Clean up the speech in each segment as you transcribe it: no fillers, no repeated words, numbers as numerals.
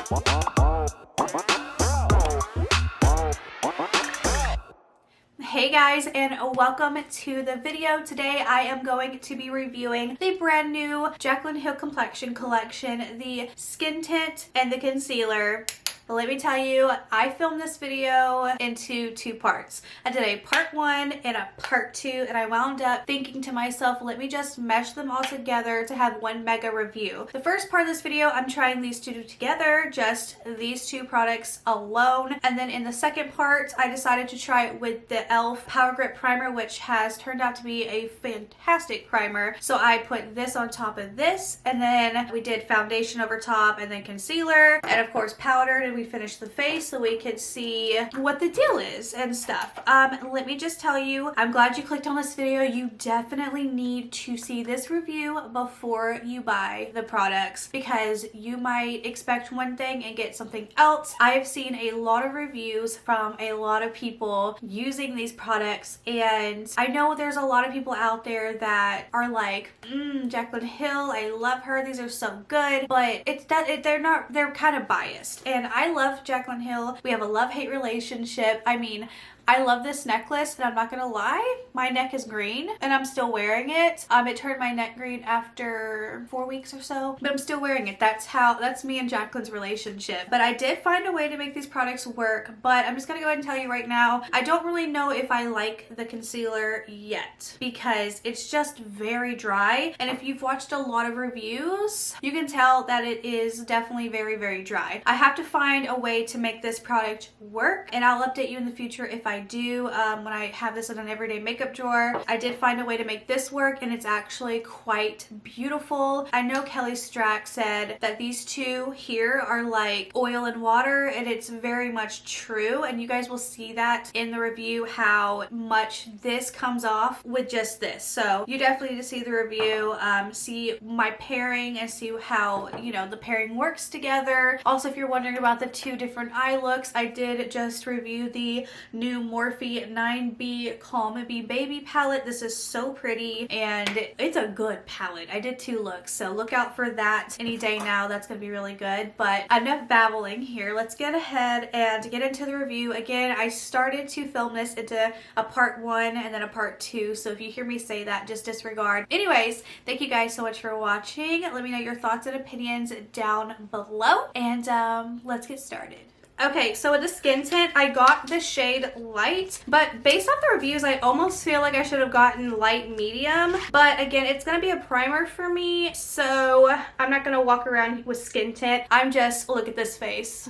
Hey guys, and welcome to the video. Today I am going to be reviewing the brand new Jaclyn Hill Complexion Collection, the skin tint and the concealer. But let me tell you, I filmed this video into two parts. I did a part 1 and a part 2, and I wound up thinking to myself, let me just mesh them all together to have one mega review. The first part of this video, I'm trying these two together, just these two products alone. And then in the second part, I decided to try it with the e.l.f. Power Grip Primer, which has turned out to be a fantastic primer. So I put this on top of this, and then we did foundation over top, and then concealer, and of course powder, and we finished the face so we could see what the deal is and stuff. Let me just tell you, I'm glad you clicked on this video. You definitely need to see this review before you buy the products, because you might expect one thing and get something else. I have seen a lot of reviews from a lot of people using these products, and I know there's a lot of people out there that are like, Jaclyn Hill, I love her, these are so good, but they're kind of biased. And I love Jaclyn Hill. We have a love-hate relationship. I mean, I love this necklace, and I'm not gonna lie, my neck is green and I'm still wearing it. It turned my neck green after 4 weeks or so, but I'm still wearing it. That's me and Jaclyn's relationship. But I did find a way to make these products work, but I'm just gonna go ahead and tell you right now, I don't really know if I like the concealer yet, because it's just very dry. And if you've watched a lot of reviews, you can tell that it is definitely very, very dry. I have to find a way to make this product work, and I'll update you in the future if I do. When I have this in an everyday makeup drawer, I did find a way to make this work, and it's actually quite beautiful. I know Kelly Strack said that these two here are like oil and water, and it's very much true, and you guys will see that in the review how much this comes off with just this. So you definitely need to see the review, see my pairing, and see how, you know, the pairing works together. Also, if you're wondering about the two different eye looks, I did just review the new Morphe 9B Calm Bee Baby palette. This is so pretty, and it's a good palette. I did 2 looks, so look out for that any day now. That's gonna be really good. But enough babbling here. Let's get ahead and get into the review. Again, I started to film this into a part 1 and then a part 2, so if you hear me say that, just disregard. Anyways, thank you guys so much for watching. Let me know your thoughts and opinions down below, and let's get started. Okay, so with the skin tint, I got the shade Light, but based off the reviews, I almost feel like I should have gotten Light Medium. But again, it's gonna be a primer for me, so I'm not gonna walk around with skin tint. I'm just, look at this face.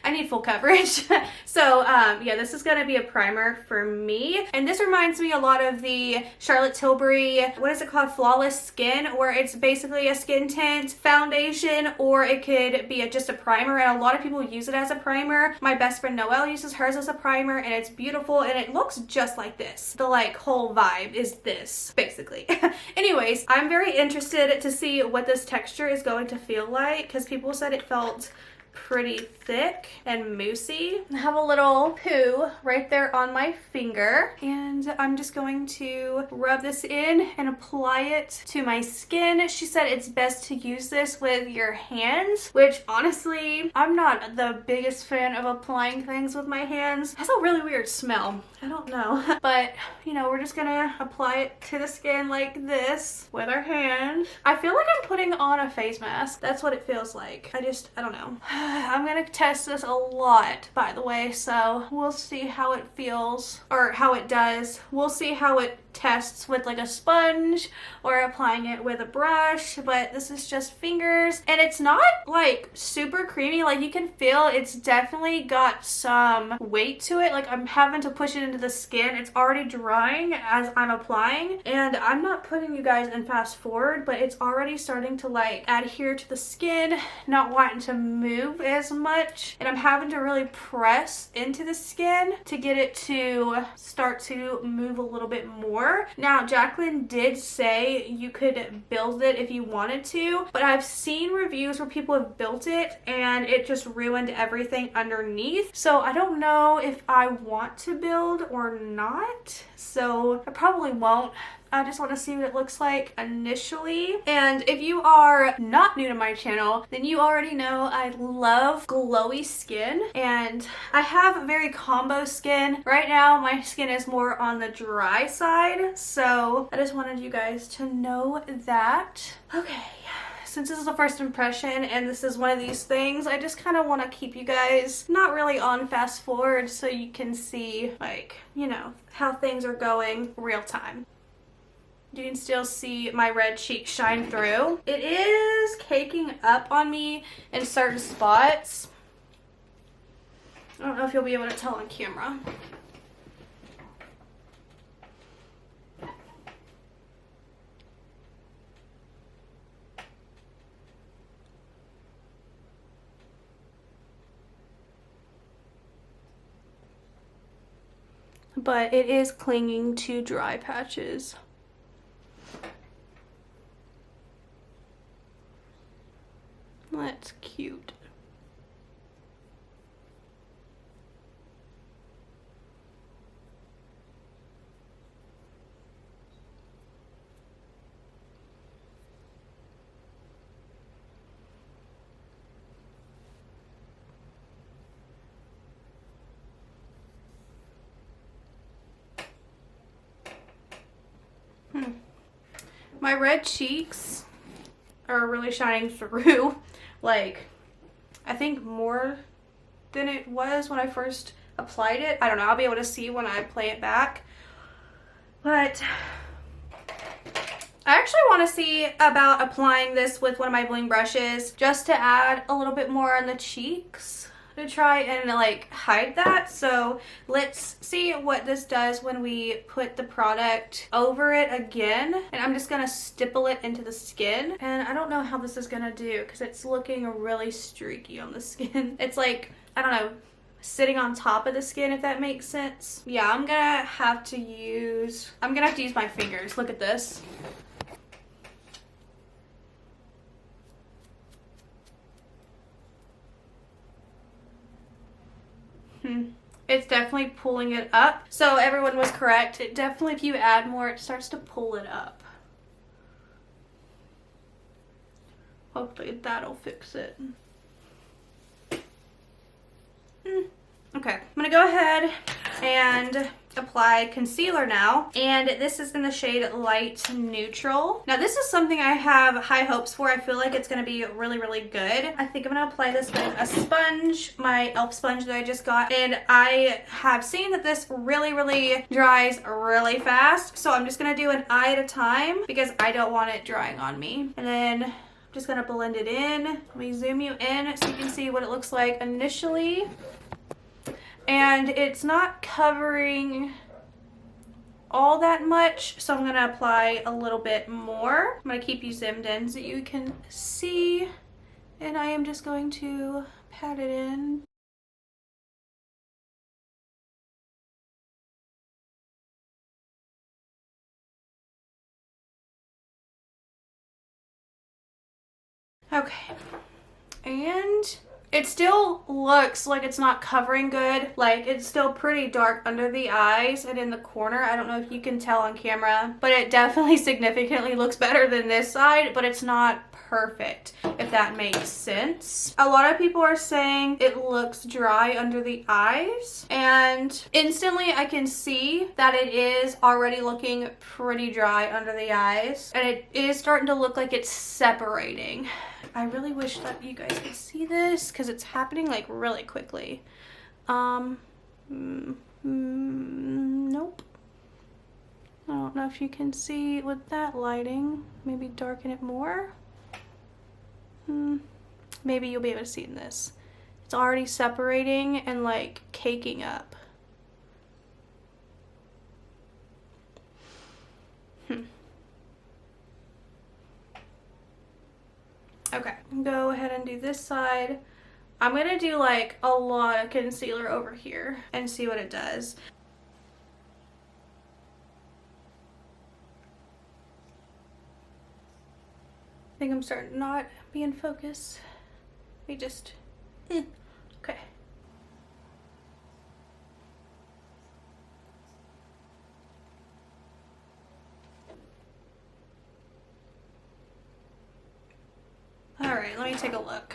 I need full coverage. So yeah, this is gonna be a primer for me, and this reminds me a lot of the Charlotte Tilbury, what is it called, Flawless Skin, where it's basically a skin tint foundation, or it could be just a primer, and a lot of people use it as a primer. My best friend Noelle uses hers as a primer, and it's beautiful, and it looks just like this. The like whole vibe is this basically. Anyways, I'm very interested to see what this texture is going to feel like, because people said it felt pretty thick and moussey. I have a little poo right there on my finger, and I'm just going to rub this in and apply it to my skin. She said it's best to use this with your hands, which honestly, I'm not the biggest fan of applying things with my hands. It has a really weird smell. I don't know. But, you know, we're just gonna apply it to the skin like this with our hand. I feel like I'm putting on a face mask. That's what it feels like. I don't know. I'm gonna test this a lot, by the way, so we'll see how it feels, or how it does. We'll see how it tests with like a sponge or applying it with a brush, but this is just fingers, and it's not like super creamy. Like, you can feel it's definitely got some weight to it. Like, I'm having to push it into the skin. It's already drying as I'm applying, and I'm not putting you guys in fast forward, but it's already starting to like adhere to the skin, not wanting to move as much, and I'm having to really press into the skin to get it to start to move a little bit more. Now, Jaclyn did say you could build it if you wanted to, but I've seen reviews where people have built it and it just ruined everything underneath. So I don't know if I want to build or not. So I probably won't I just want to see what it looks like initially. And if you are not new to my channel, then you already know I love glowy skin, and I have very combo skin. Right now, my skin is more on the dry side, so I just wanted you guys to know that. Okay. Since this is a first impression and this is one of these things, I just kind of want to keep you guys not really on fast forward so you can see, like, you know, how things are going real time. You can still see my red cheek shine through. It is caking up on me in certain spots. I don't know if you'll be able to tell on camera. But it is clinging to dry patches. That's cute. My red cheeks are really shining through, like, I think more than it was when I first applied it. I don't know, I'll be able to see when I play it back. But I actually want to see about applying this with one of my bling brushes just to add a little bit more on the cheeks, to try and like hide that. So let's see what this does when we put the product over it again. And I'm just gonna stipple it into the skin, and I don't know how this is gonna do because it's looking really streaky on the skin. It's like, I don't know, sitting on top of the skin, if that makes sense. Yeah, I'm gonna have to use my fingers. Look at this. It's definitely pulling it up. So everyone was correct. It definitely, if you add more, it starts to pull it up. Hopefully that'll fix it. Okay, I'm gonna go ahead and apply concealer now, and this is in the shade Light Neutral. Now this is something I have high hopes for. I feel like it's gonna be really, really good. I think I'm gonna apply this with a sponge, my e.l.f. sponge that I just got, and I have seen that this really, really dries really fast, so I'm just gonna do an eye at a time because I don't want it drying on me. And then I'm just gonna blend it in. Let me zoom you in so you can see what it looks like initially. And it's not covering all that much, so I'm going to apply a little bit more. I'm going to keep you zoomed in so you can see, and I am just going to pat it in. Okay, and it still looks like it's not covering good. Like, it's still pretty dark under the eyes and in the corner. I don't know if you can tell on camera, but it definitely significantly looks better than this side, but it's not perfect, if that makes sense. A lot of people are saying it looks dry under the eyes, and instantly I can see that it is already looking pretty dry under the eyes, and it is starting to look like it's separating. I really wish that you guys could see this because it's happening like really quickly. Nope. I don't know if you can see with that lighting. Maybe darken it more. Maybe you'll be able to see in this. It's already separating and like caking up. Okay, go ahead and do this side. I'm gonna do like a lot of concealer over here and see what it does. I think I'm starting to not be in focus. Let me just, okay. right, let me take a look.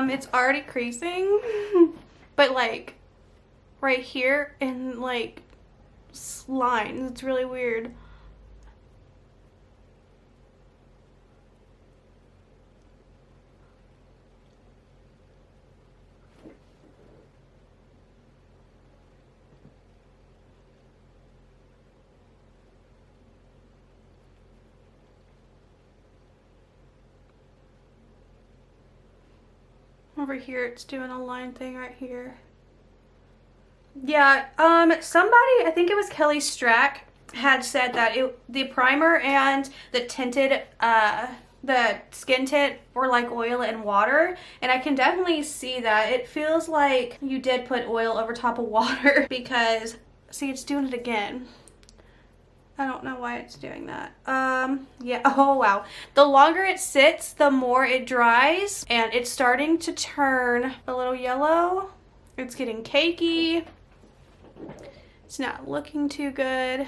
It's already creasing, but like right here in like lines. It's really weird. Over here, it's doing a line thing right here. Yeah, somebody, I think it was Kelly Strack, had said that the primer and the tinted, the skin tint were like oil and water, and I can definitely see that. It feels like you did put oil over top of water because, see, it's doing it again. I don't know why it's doing that. Yeah, oh wow. The longer it sits, the more it dries, and it's starting to turn a little yellow. It's getting cakey. It's not looking too good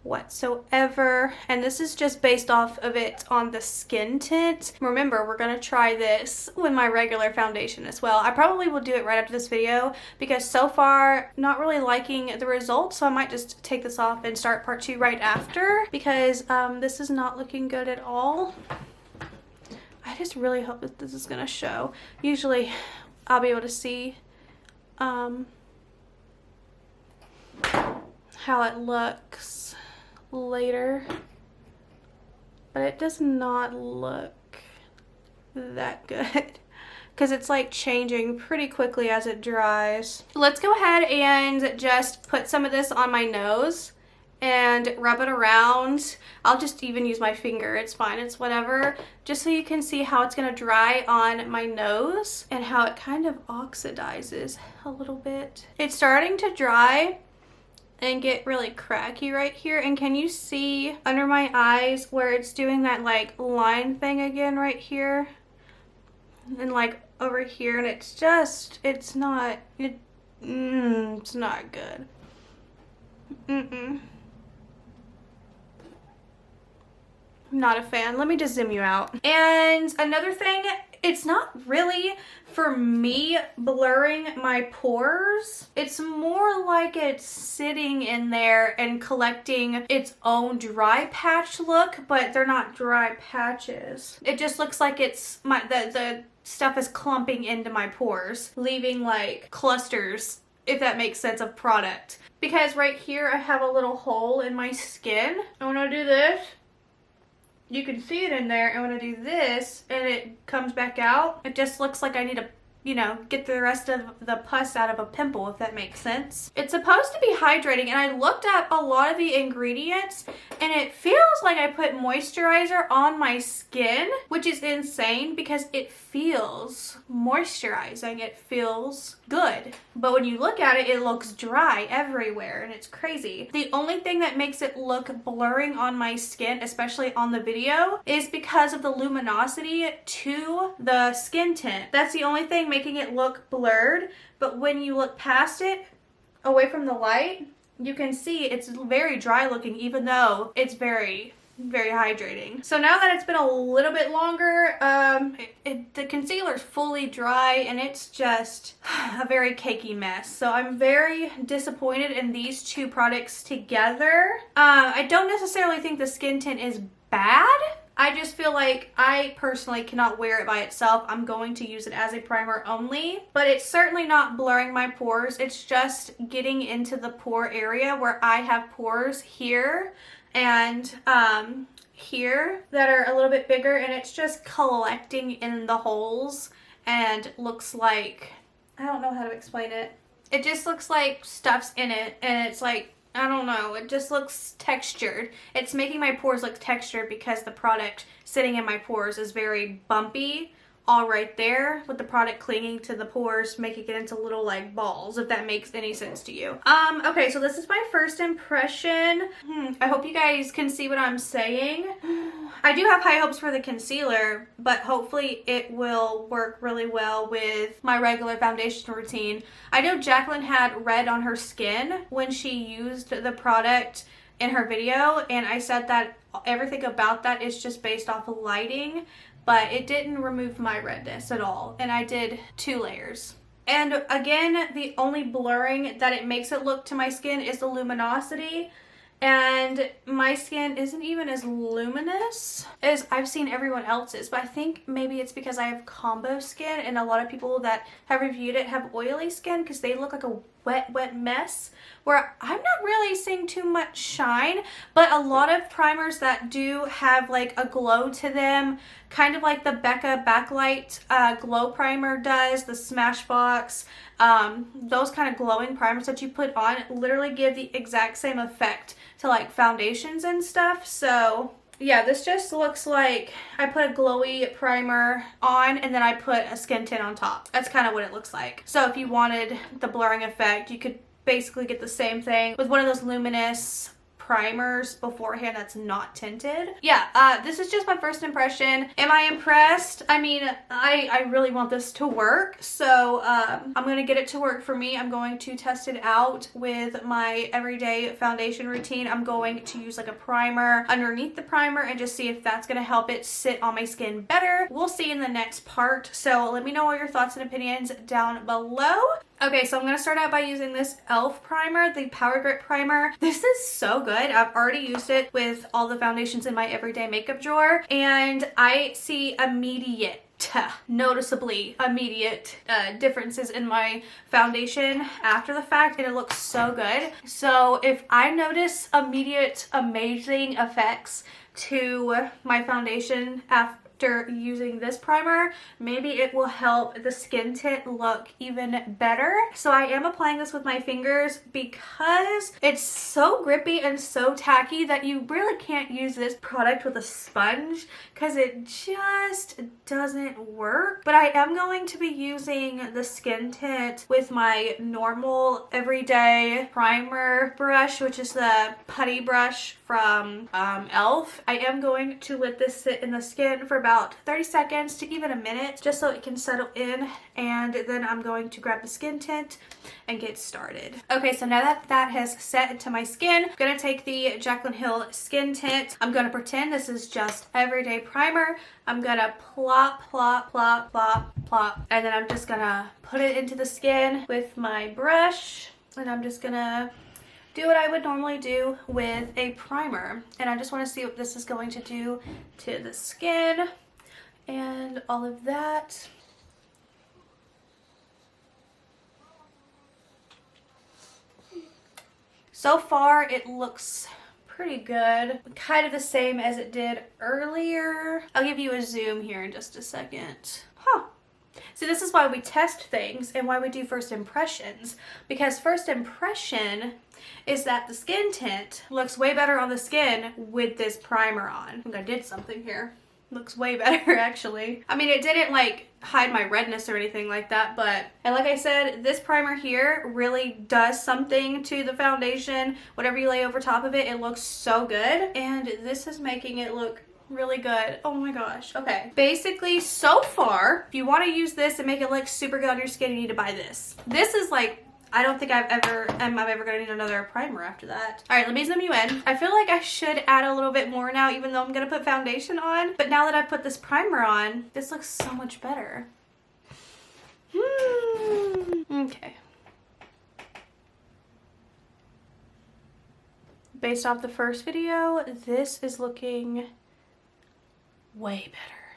whatsoever, and this is just based off of it on the skin tint. Remember, we're gonna try this with my regular foundation as well. I probably will do it right after this video because so far not really liking the results, so I might just take this off and start part 2 right after because this is not looking good at all. I just really hope that this is gonna show. Usually I'll be able to see how it looks later, but it does not look that good because it's like changing pretty quickly as it dries. Let's go ahead and just put some of this on my nose and rub it around. I'll just even use my finger, it's fine, it's whatever, just so you can see how it's gonna dry on my nose and how it kind of oxidizes a little bit. It's starting to dry and get really cracky right here, and can you see under my eyes where it's doing that like line thing again right here and like over here, and it's just, it's not good. Not a fan. Let me just zoom you out. And another thing, it's not really for me blurring my pores. It's more like it's sitting in there and collecting its own dry patch look, but they're not dry patches. It just looks like it's the stuff is clumping into my pores, leaving like clusters, if that makes sense, of product. Because right here I have a little hole in my skin. And when I do this, you can see it in there, and when I do this and it comes back out, it just looks like I need to, you know, get the rest of the pus out of a pimple, if that makes sense. It's supposed to be hydrating, and I looked at a lot of the ingredients, and it feels like I put moisturizer on my skin, which is insane because it feels moisturizing. It feels good. But when you look at it, it looks dry everywhere, and it's crazy. The only thing that makes it look blurring on my skin, especially on the video, is because of the luminosity to the skin tint. That's the only thing making it look blurred, but when you look past it, away from the light, you can see it's very dry looking, even though it's very hydrating. So now that it's been a little bit longer, the concealer's fully dry, and it's just a very cakey mess. So I'm very disappointed in these two products together. I don't necessarily think the skin tint is bad. I just feel like I personally cannot wear it by itself. I'm going to use it as a primer only, but it's certainly not blurring my pores. It's just getting into the pore area where I have pores here and here that are a little bit bigger, and it's just collecting in the holes and looks like, I don't know how to explain it. It just looks like stuff's in it, and it's like, I don't know, it just looks textured. It's making my pores look textured because the product sitting in my pores is very bumpy, all right there, with the product clinging to the pores, making it into little like balls, if that makes any sense to you. Okay, so this is my first impression. I hope you guys can see what I'm saying. I do have high hopes for the concealer, but hopefully it will work really well with my regular foundation routine. I know Jaclyn had red on her skin when she used the product in her video, and I said that everything about that is just based off of lighting, but it didn't remove my redness at all, and I did 2 layers. And again, the only blurring that it makes it look to my skin is the luminosity. And my skin isn't even as luminous as I've seen everyone else's, but I think maybe it's because I have combo skin, and a lot of people that have reviewed it have oily skin because they look like a wet mess, where I'm not really seeing too much shine. But a lot of primers that do have like a glow to them, kind of like the Becca Backlight glow primer does, the Smashbox, those kind of glowing primers that you put on literally give the exact same effect to like foundations and stuff. So yeah, this just looks like I put a glowy primer on and then I put a skin tint on top. That's kind of what it looks like. So if you wanted the blurring effect, you could basically get the same thing with one of those luminous primers beforehand that's not tinted. Yeah, this is just my first impression. Am I impressed? I mean, I really want this to work, so I'm gonna get it to work for me. I'm going to test it out with my everyday foundation routine. I'm going to use like a primer underneath the primer and just see if that's gonna help it sit on my skin better. We'll see in the next part, so let me know all your thoughts and opinions down below. Okay, so I'm going to start out by using this e.l.f. primer, the Power Grip Primer. This is so good. I've already used it with all the foundations in my everyday makeup drawer, and I see noticeably immediate differences in my foundation after the fact, and it looks so good. So if I notice immediate amazing effects to my foundation after using this primer, maybe it will help the skin tint look even better. So I am applying this with my fingers because it's so grippy and so tacky that you really can't use this product with a sponge because it just doesn't work. But I am going to be using the skin tint with my normal everyday primer brush, which is the putty brush from e.l.f. I am going to let this sit in the skin for about 30 seconds to even a minute just so it can settle in, and then I'm going to grab the skin tint and get started. Okay, so now that that has set into my skin, I'm gonna take the Jaclyn Hill skin tint. I'm gonna pretend this is just everyday primer. I'm gonna plop, plop, plop, plop, plop, and then I'm just gonna put it into the skin with my brush, and I'm just gonna do what I would normally do with a primer. And I just want to see what this is going to do to the skin and all of that. So far it looks pretty good, kind of the same as it did earlier. I'll give you a zoom here in just a second. So this is why we test things and why we do first impressions, because first impression is that the skin tint looks way better on the skin with this primer on. I think I did something here. Looks way better actually. I mean, it didn't like hide my redness or anything like that, but, and like I said, this primer here really does something to the foundation. Whatever you lay over top of it, it looks so good, and this is making it look really good. Oh my gosh. Okay, basically so far, if you want to use this and make it look super good on your skin, you need to buy this. This is like, I don't think I'm ever gonna need another primer after that. All right, let me zoom you in. I feel like I should add a little bit more now, even though I'm gonna put foundation on, but now that I've put this primer on, this looks so much better. Okay. Based off the first video, this is looking way better.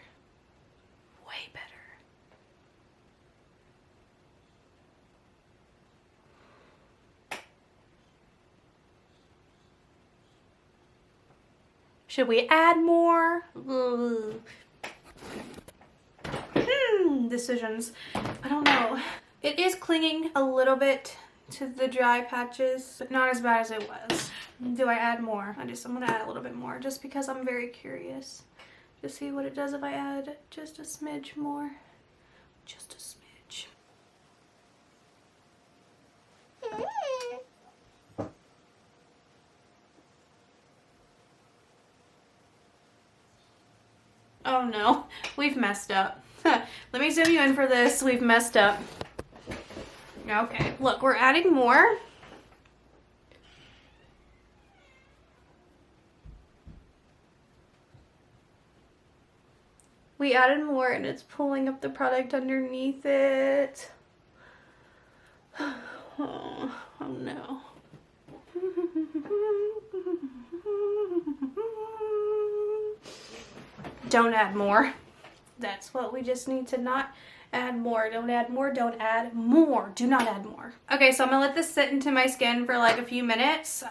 Way better. Should we add more? Decisions. I don't know. It is clinging a little bit to the dry patches, but not as bad as it was. Do I add more? I'm gonna add a little bit more just because I'm very curious to see what it does if I add just a smidge more. Just a smidge. Oh no, we've messed up. Let me zoom you in for this. We've messed up. Okay, look, we're adding more. We added more and it's pulling up the product underneath it. Oh no. Don't add more. That's what we just need to not add more. Don't add more. Don't add more. Do not add more. Okay, so I'm gonna let this sit into my skin for like a few minutes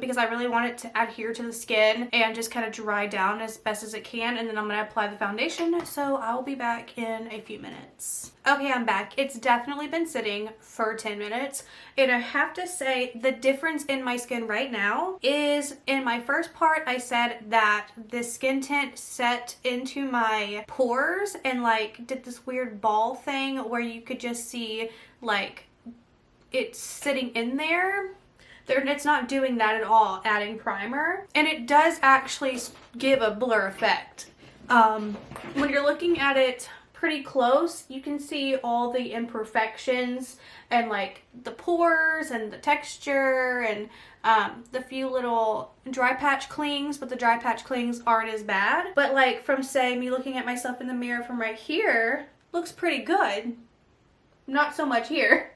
because I really want it to adhere to the skin and just kind of dry down as best as it can, and then I'm gonna apply the foundation. So I'll be back in a few minutes. Okay, I'm back. It's definitely been sitting for 10 minutes, and I have to say the difference in my skin right now is in my first part I said that this skin tint set into my pores and like did this weird ball thing where you could just see like it's sitting in there. It's not doing that at all, adding primer, and it does actually give a blur effect. When you're looking at it pretty close, you can see all the imperfections and like the pores and the texture and the few little dry patch clings, but the dry patch clings aren't as bad. But like from say me looking at myself in the mirror from right here, looks pretty good. Not so much here.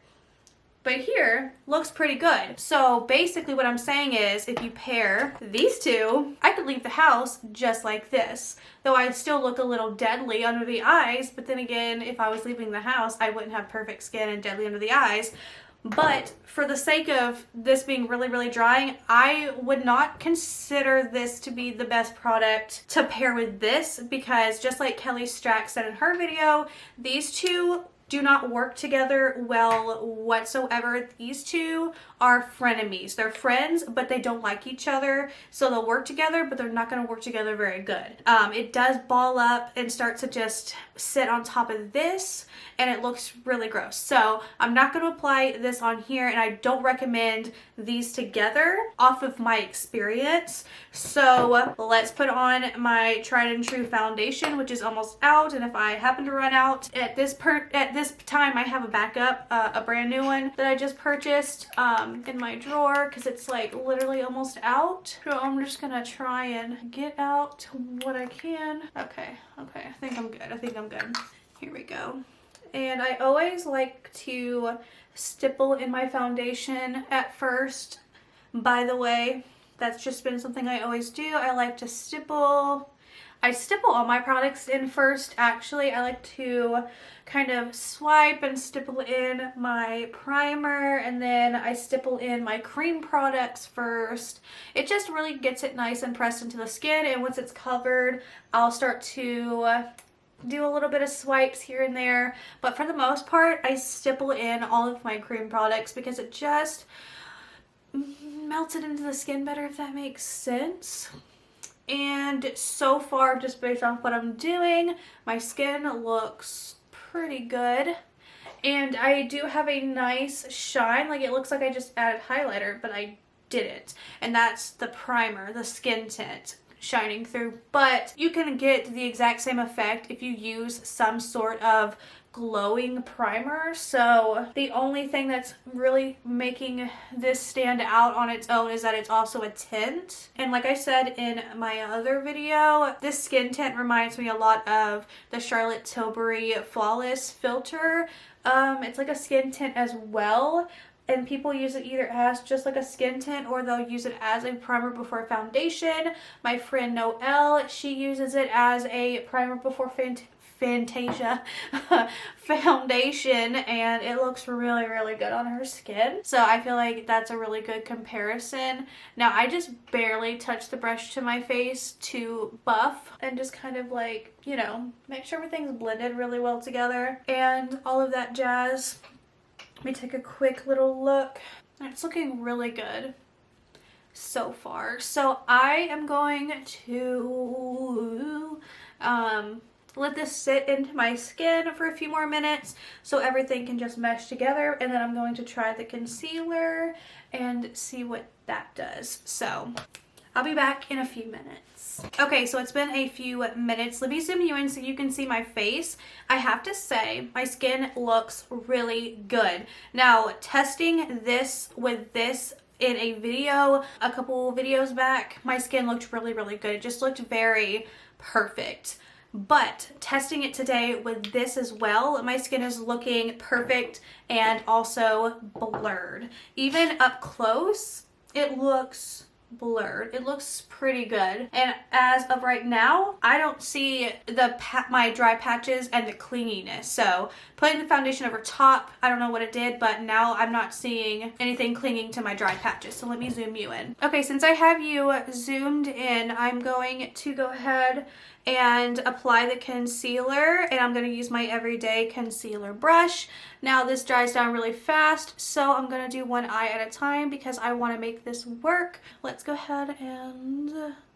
But here looks pretty good. So basically what I'm saying is if you pair these two, I could leave the house just like this. Though I'd still look a little deadly under the eyes, but then again, if I was leaving the house, I wouldn't have perfect skin and deadly under the eyes. But for the sake of this being really, really drying, I would not consider this to be the best product to pair with this, because just like Kelly Strack said in her video, these two do not work together well whatsoever. These two are frenemies. They're friends, but they don't like each other. So they'll work together, but they're not going to work together very good. It does ball up and start to just sit on top of this, and it looks really gross. So I'm not going to apply this on here, and I don't recommend these together off of my experience. So let's put on my tried and true foundation, which is almost out. And if I happen to run out at this time, I have a backup, a brand new one that I just purchased in my drawer because it's like literally almost out. So I'm just gonna try and get out what I can. Okay, I think I'm good. Here we go. And I always like to stipple in my foundation at first. By the way, that's just been something I always do. I like to stipple. I stipple all my products in first, actually. I like to kind of swipe and stipple in my primer, and then I stipple in my cream products first. It just really gets it nice and pressed into the skin, and once it's covered, I'll start to do a little bit of swipes here and there. But for the most part, I stipple in all of my cream products because it just melts it into the skin better, if that makes sense. And so far, just based off what I'm doing, my skin looks pretty good. And I do have a nice shine. Like, it looks like I just added highlighter, but I didn't. And that's the primer, the skin tint shining through. But you can get the exact same effect if you use some sort of glowing primer. So the only thing that's really making this stand out on its own is that it's also a tint. And like I said in my other video, this skin tint reminds me a lot of the Charlotte Tilbury Flawless filter. It's like a skin tint as well, and people use it either as just like a skin tint or they'll use it as a primer before foundation. My friend Noelle, she uses it as a primer before Fantasia foundation, and it looks really, really good on her skin. So I feel like that's a really good comparison. Now I just barely touch the brush to my face to buff and just kind of like, you know, make sure everything's blended really well together and all of that jazz. Let me take a quick little look. It's looking really good so far. So I am going to let this sit into my skin for a few more minutes so everything can just mesh together, and then I'm going to try the concealer and see what that does. So I'll be back in a few minutes. Okay, so it's been a few minutes. Let me zoom you in so you can see my face. I have to say, my skin looks really good. Now, testing this with this in a video a couple videos back, my skin looked really, really good. It just looked very perfect. But testing it today with this as well, my skin is looking perfect and also blurred. Even up close, it looks blurred. It looks pretty good. And as of right now, I don't see my dry patches and the clinginess. So putting the foundation over top, I don't know what it did, but now I'm not seeing anything clinging to my dry patches. So let me zoom you in. Okay, since I have you zoomed in, I'm going to go ahead and apply the concealer, and I'm going to use my everyday concealer brush. Now this dries down really fast, so I'm going to do one eye at a time because I want to make this work. Let's go ahead and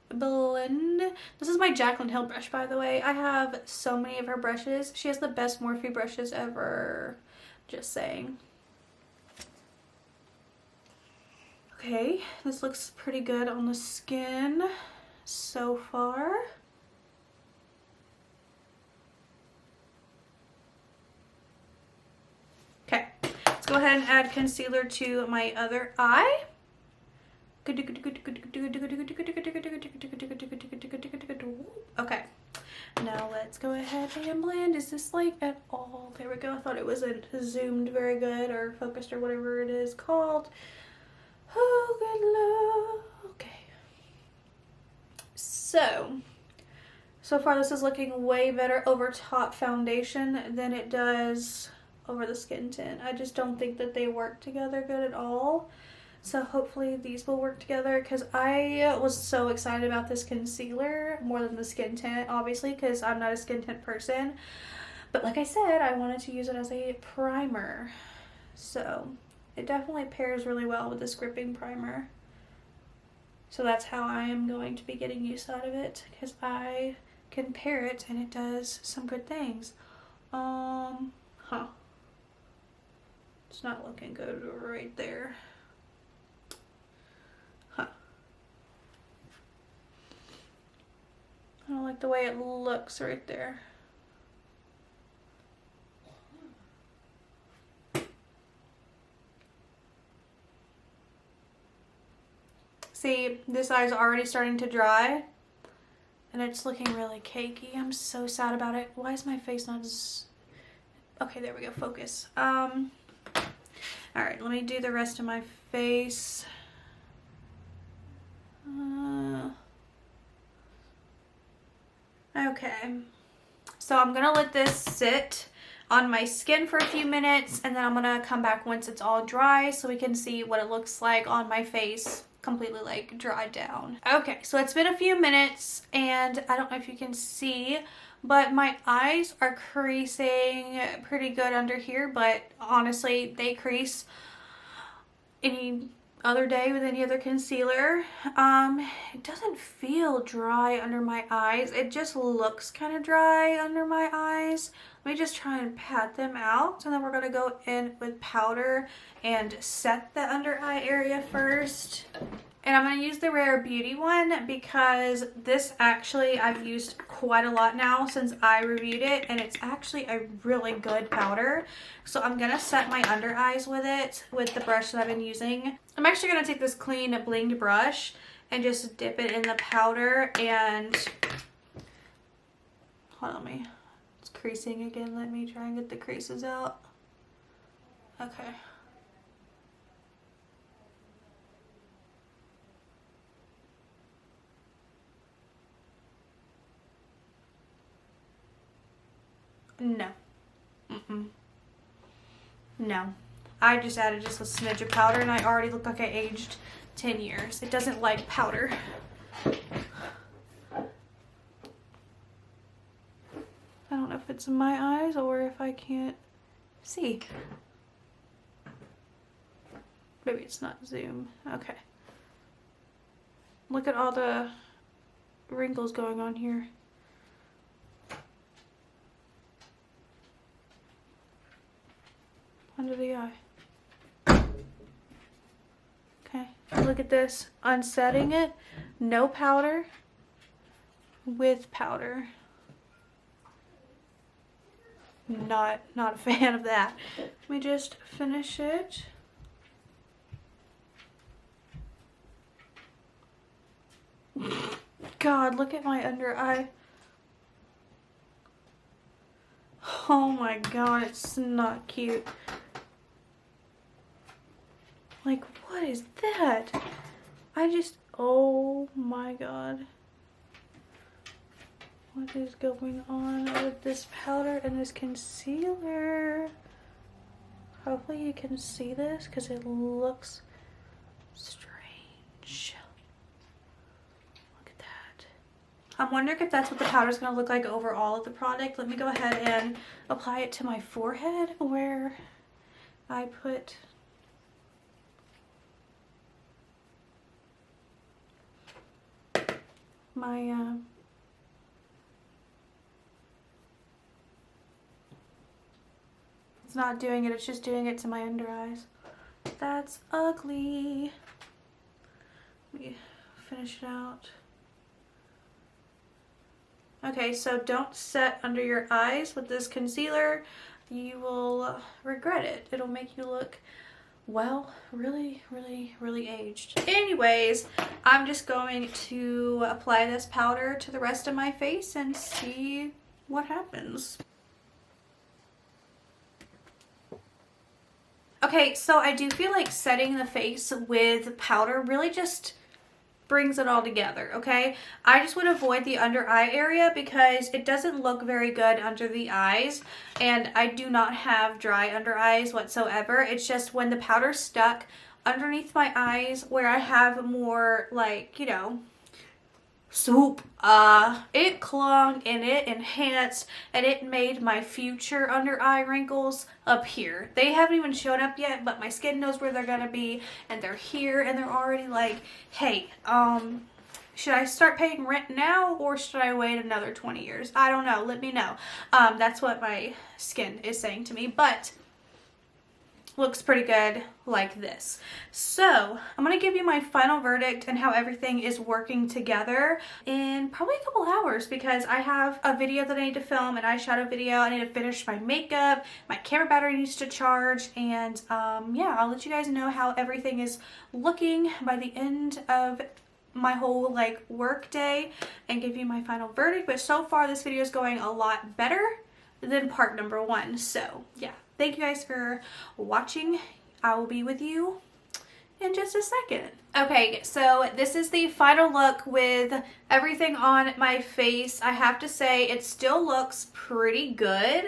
blend. This is my Jaclyn Hill brush, by the way. I have so many of her brushes. She has the best Morphe brushes ever. Just saying. Okay, this looks pretty good on the skin so far. Okay, let's go ahead and add concealer to my other eye. Okay, now let's go ahead and blend. Is this like at all? There we go. I thought it wasn't zoomed very good or focused or whatever it is called. Oh, good lord. Okay. So far this is looking way better over top foundation than it does over the skin tint. I just don't think that they work together good at all. So hopefully these will work together, because I was so excited about this concealer more than the skin tint, obviously, because I'm not a skin tint person. But like I said, I wanted to use it as a primer. So it definitely pairs really well with this gripping primer. So that's how I am going to be getting use out of it, because I can pair it and it does some good things. It's not looking good right there. I don't like the way it looks right there. See, this eye's already starting to dry and it's looking really cakey. I'm so sad about it. Why is my face not okay, there we go, focus. Alright, let me do the rest of my face. Okay, so I'm gonna let this sit on my skin for a few minutes, and then I'm gonna come back once it's all dry so we can see what it looks like on my face completely like dried down. Okay, so it's been a few minutes and I don't know if you can see, but my eyes are creasing pretty good under here, but honestly they crease any other day with any other concealer. It doesn't feel dry under my eyes. It just looks kind of dry under my eyes. Let me just try and pat them out, and then we're gonna go in with powder and set the under eye area first. And I'm going to use the Rare Beauty one because this actually I've used quite a lot now since I reviewed it, and it's actually a really good powder. So I'm going to set my under eyes with it with the brush that I've been using. I'm actually going to take this clean blinged brush and just dip it in the powder and hold on, it's creasing again. Let me try and get the creases out. Okay. No. No. I just added just a smidge of powder and I already look like I aged 10 years. It doesn't like powder. I don't know if it's in my eyes or if I can't see. Maybe it's not zoom. Okay. Look at all the wrinkles going on here. Under the eye. Okay, look at this. Unsetting it, no powder, with powder. Not a fan of that. Let me just finish it. God, look at my under eye. Oh my god, it's not cute. Like, what is that? Oh my god. What is going on with this powder and this concealer? Hopefully you can see this because it looks strange. Look at that. I'm wondering if that's what the powder is going to look like over all of the product. Let me go ahead and apply it to my forehead where I put my it's not doing it, it's just doing it to my under eyes. That's ugly. Let me finish it out. Okay, so don't set under your eyes with this concealer. You will regret it. It'll make you look, well, really, really, really aged. Anyways, I'm just going to apply this powder to the rest of my face and see what happens. Okay, so I do feel like setting the face with powder really just brings it all together, okay? I just would avoid the under eye area because it doesn't look very good under the eyes, and I do not have dry under eyes whatsoever. It's just when the powder's stuck underneath my eyes where I have more, like, you know, soup, it clung and it enhanced and it made my future under eye wrinkles appear. They haven't even shown up yet, but my skin knows where they're gonna be, and they're here, and they're already like, hey, should I start paying rent now or should I wait another 20 years? I don't know. Let me know. That's what my skin is saying to me, but looks pretty good like this. So I'm gonna give you my final verdict and how everything is working together in probably a couple hours, because I have a video that I need to film, an eyeshadow video. I need to finish my makeup, my camera battery needs to charge, and yeah, I'll let you guys know how everything is looking by the end of my whole like work day and give you my final verdict. But so far this video is going a lot better than part number 1. So yeah, thank you guys for watching. I will be with you in just a second. Okay, so this is the final look with everything on my face. I have to say it still looks pretty good.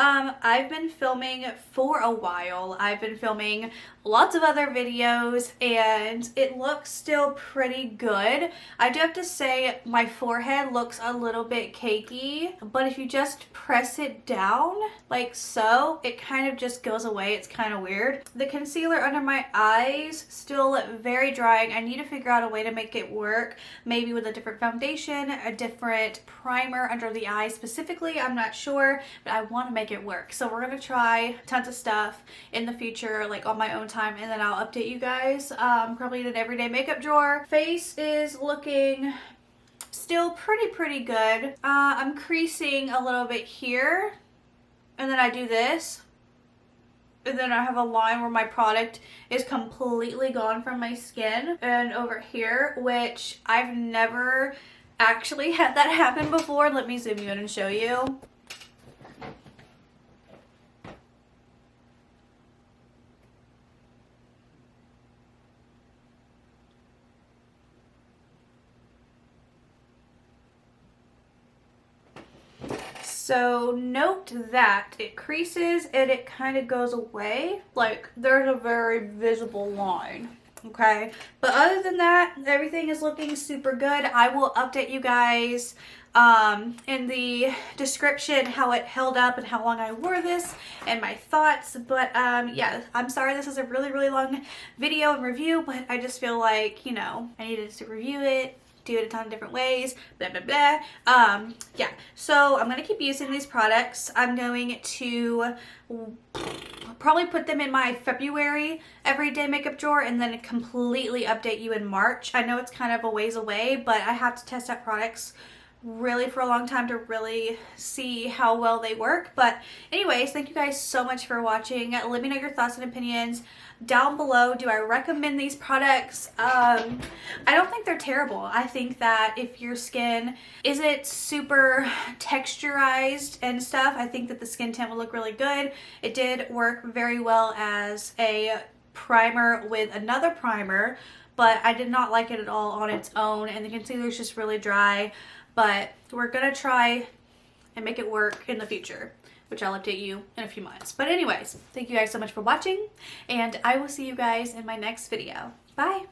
I've been filming for a while. I've been filming lots of other videos and it looks still pretty good. I do have to say my forehead looks a little bit cakey, but if you just press it down like so, it kind of just goes away. It's kind of weird. The concealer under my eyes still very drying. I need to figure out a way to make it work, maybe with a different foundation, a different primer under the eye specifically. I'm not sure, but I want to make it work. So we're gonna try tons of stuff in the future, like on my own time, and then I'll update you guys. Probably in an everyday makeup drawer. Face is looking still pretty good. I'm creasing a little bit here, and then I do this, and then I have a line where my product is completely gone from my skin, and over here, which I've never actually had that happen before. Let me zoom you in and show you. So note that it creases and it kind of goes away. Like there's a very visible line. Okay, but other than that, everything is looking super good. I will update you guys in the description how it held up and how long I wore this and my thoughts. But yeah, I'm sorry this is a really long video and review, but I just feel like, you know, I needed to review it, do it a ton of different ways, blah blah blah. Yeah, so I'm gonna keep using these products. I'm going to probably put them in my February everyday makeup drawer and then completely update you in March. I know it's kind of a ways away, but I have to test out products really for a long time to really see how well they work. But anyways, thank you guys so much for watching. Let me know your thoughts and opinions down below. Do I recommend these products? I don't think they're terrible. I think that if your skin isn't super texturized and stuff, I think that the skin tint will look really good. It did work very well as a primer with another primer, but I did not like it at all on its own, and the concealer is just really dry. But we're gonna try and make it work in the future, which I'll update you in a few months. But anyways, thank you guys so much for watching, and I will see you guys in my next video. Bye!